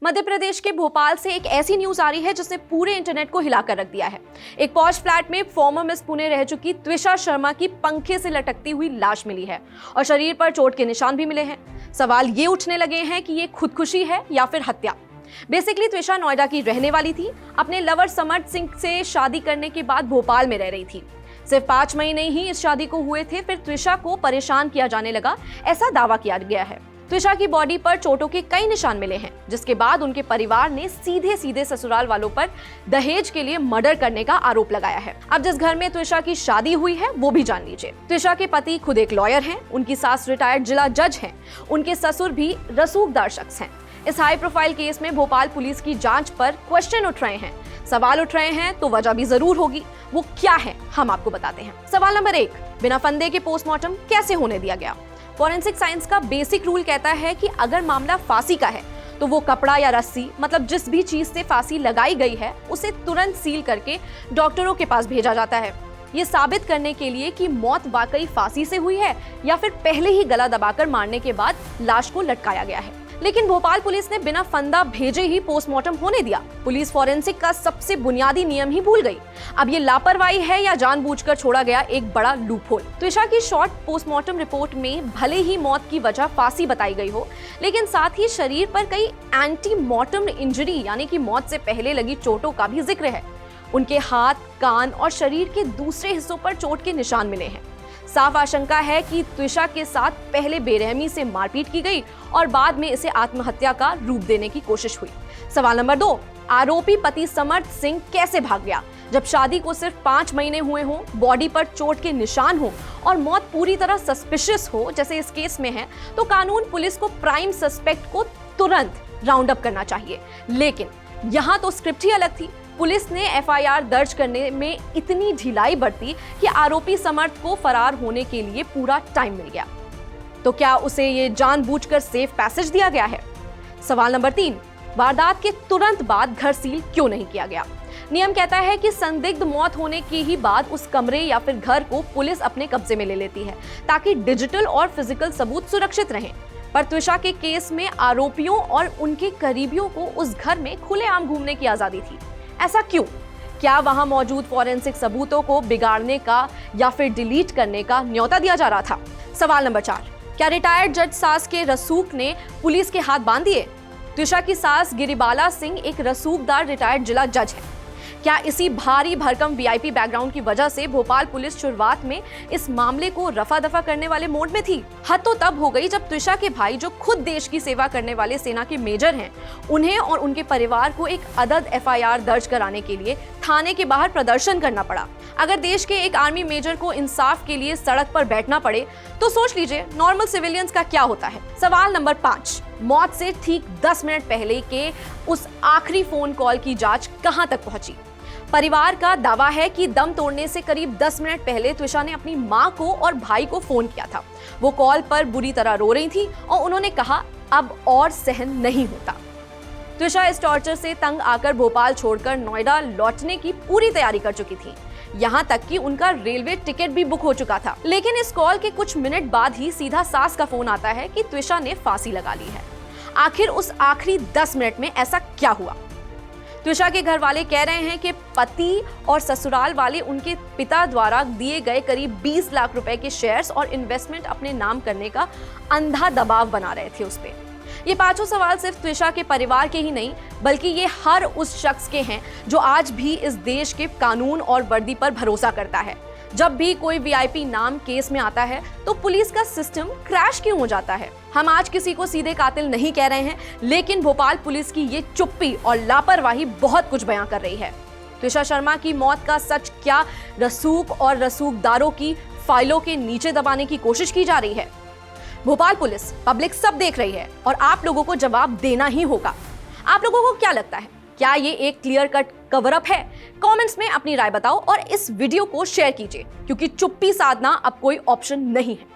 मध्य प्रदेश के भोपाल से एक ऐसी न्यूज आ रही है जिसने पूरे इंटरनेट को हिलाकर रख दिया है। एक पॉश फ्लैट में फॉर्मर मिस पुणे रह चुकी त्विषा शर्मा की पंखे से लटकती हुई लाश मिली है और शरीर पर चोट के निशान भी मिले हैं। सवाल ये उठने लगे हैं कि ये खुदकुशी है या फिर हत्या। बेसिकली त्विषा नोएडा की रहने वाली थी। अपने लवर समर्थ सिंह से शादी करने के बाद भोपाल में रह रही थी। सिर्फ 5 महीने ही इस शादी को हुए थे, फिर त्विषा को परेशान किया जाने लगा, ऐसा दावा किया गया है। त्विषा की बॉडी पर चोटों के कई निशान मिले हैं, जिसके बाद उनके परिवार ने सीधे सीधे ससुराल वालों पर दहेज के लिए मर्डर करने का आरोप लगाया है। अब जिस घर में त्विषा की शादी हुई है वो भी जान लीजिए। त्विषा के पति खुद एक लॉयर हैं, उनकी सास रिटायर्ड जिला जज हैं, उनके ससुर भी रसूखदार शख्स हैं। इस हाई प्रोफाइल केस में भोपाल पुलिस की जांच पर क्वेश्चन उठ रहे हैं, सवाल उठ रहे हैं, तो वजह भी जरूर होगी। वो क्या है हम आपको बताते हैं। सवाल नंबर 1, बिना फंदे के पोस्टमार्टम कैसे होने दिया गया। फॉरेंसिक साइंस का बेसिक रूल कहता है कि अगर मामला फांसी का है तो वो कपड़ा या रस्सी, मतलब जिस भी चीज से फांसी लगाई गई है, उसे तुरंत सील करके डॉक्टरों के पास भेजा जाता है, ये साबित करने के लिए कि मौत वाकई फांसी से हुई है या फिर पहले ही गला दबाकर मारने के बाद लाश को लटकाया गया है। लेकिन भोपाल पुलिस ने बिना फंदा भेजे ही पोस्टमार्टम होने दिया। पुलिस फॉरेंसिक का सबसे बुनियादी नियम ही भूल गई। अब ये लापरवाही है या जानबूझकर छोड़ा गया एक बड़ा लूपहोल। त्विषा की शॉर्ट पोस्टमार्टम रिपोर्ट में भले ही मौत की वजह फांसी बताई गई हो, लेकिन साथ ही शरीर पर कई एंटीमॉर्टम इंजरी यानी कि मौत से पहले लगी चोटों का भी जिक्र है। उनके हाथ, कान और शरीर के दूसरे हिस्सों पर चोट के निशान मिले हैं। साफ आशंका है कि त्विषा के साथ पहले बेरहमी से मारपीट की गई और बाद में इसे आत्महत्या का रूप देने की कोशिश हुई। सवाल नंबर 2, आरोपी पति समर्थ सिंह कैसे भाग गया। जब शादी को सिर्फ 5 महीने हुए हों, बॉडी पर चोट के निशान हो और मौत पूरी तरह सस्पिशियस हो जैसे इस केस में है, तो कानून पुलिस को प्राइम सस्पेक्ट को तुरंत राउंड अप करना चाहिए। लेकिन यहाँ तो स्क्रिप्ट ही अलग थी। पुलिस ने एफआईआर दर्ज करने में इतनी ढिलाई बरती कि आरोपी समर्थ को फरार होने के लिए पूरा टाइम मिल गया। तो क्या उसे ये जानबूझकर सेफ पैसेज दिया गया है। सवाल नंबर 3, वारदात के तुरंत बाद घर सील क्यों नहीं किया गया। नियम कहता है कि संदिग्ध मौत होने के ही बाद उस कमरे या फिर घर को पुलिस अपने कब्जे में ले लेती है ताकि डिजिटल और फिजिकल सबूत सुरक्षित रहें। पर त्विषा के केस में आरोपियों और उनके करीबियों को उस घर में खुलेआम घूमने की आजादी थी। ऐसा क्यों? क्या वहां मौजूद फॉरेंसिक सबूतों को बिगाड़ने का या फिर डिलीट करने का न्योता दिया जा रहा था। सवाल नंबर 4, क्या रिटायर्ड जज सास के रसूख ने पुलिस के हाथ बांध दिए। त्विषा की सास गिरिबाला सिंह एक रसूखदार रिटायर्ड जिला जज है। क्या इसी भारी भरकम वीआईपी बैकग्राउंड की वजह से भोपाल पुलिस शुरुआत में इस मामले को रफा दफा करने वाले मोड में थी। हद तो तब हो गई जब त्विषा के भाई, जो खुद देश की सेवा करने वाले सेना के मेजर हैं, उन्हें और उनके परिवार को एक अदद एफआईआर दर्ज कराने के लिए थाने के बाहर प्रदर्शन करना पड़ा। अगर देश के एक आर्मी मेजर को इंसाफ के लिए सड़क पर बैठना पड़े तो सोच लीजिए नॉर्मल सिविलियंस का क्या होता है। सवाल नंबर 5, मौत से ठीक 10 मिनट पहले के उस आखिरी फोन कॉल की जांच कहां तक पहुंची। परिवार का दावा है कि दम तोड़ने से करीब 10 मिनट पहले त्विषा ने अपनी मां को और भाई को फोन किया था। वो कॉल पर बुरी तरह रो रही थी और उन्होंने कहा अब और सहन नहीं होता। त्विषा इस टॉर्चर से तंग आकर भोपाल छोड़कर नोएडा लौटने की पूरी तैयारी कर चुकी थी। यहाँ तक कि उनका रेलवे टिकट भी बुक हो चुका था। लेकिन इस कॉल के कुछ मिनट बाद ही सीधा सास का फोन आता है कि त्विषा ने फांसी लगा ली है। आखिर उस आखिरी 10 मिनट में ऐसा क्या हुआ। त्विषा के घर वाले कह रहे हैं कि पति और ससुराल वाले उनके पिता द्वारा दिए गए करीब 20 लाख रुपए के शेयर्स और इन्वेस्टमेंट अपने नाम करने का अंधा दबाव बना रहे थे उस पे। ये 5 सवाल सिर्फ त्विषा के परिवार के ही नहीं, बल्कि ये हर उस शख्स के हैं जो आज भी इस देश के कानून और वर्दी पर भरोसा करता है। जब भी कोई वीआईपी नाम केस में आता है तो पुलिस का सिस्टम क्रैश क्यों हो जाता है। हम आज किसी को सीधे कातिल नहीं कह रहे हैं, लेकिन भोपाल पुलिस की ये चुप्पी और लापरवाही बहुत कुछ बयां कर रही है। त्विषा शर्मा की मौत का सच क्या रसूख और रसूखदारों की फाइलों के नीचे दबाने की कोशिश की जा रही है। भोपाल पुलिस, पब्लिक सब देख रही है और आप लोगों को जवाब देना ही होगा। आप लोगों को क्या लगता है, क्या ये एक क्लियर कट कवर अप है? कमेंट्स में अपनी राय बताओ और इस वीडियो को शेयर कीजिए, क्योंकि चुप्पी साधना अब कोई ऑप्शन नहीं है।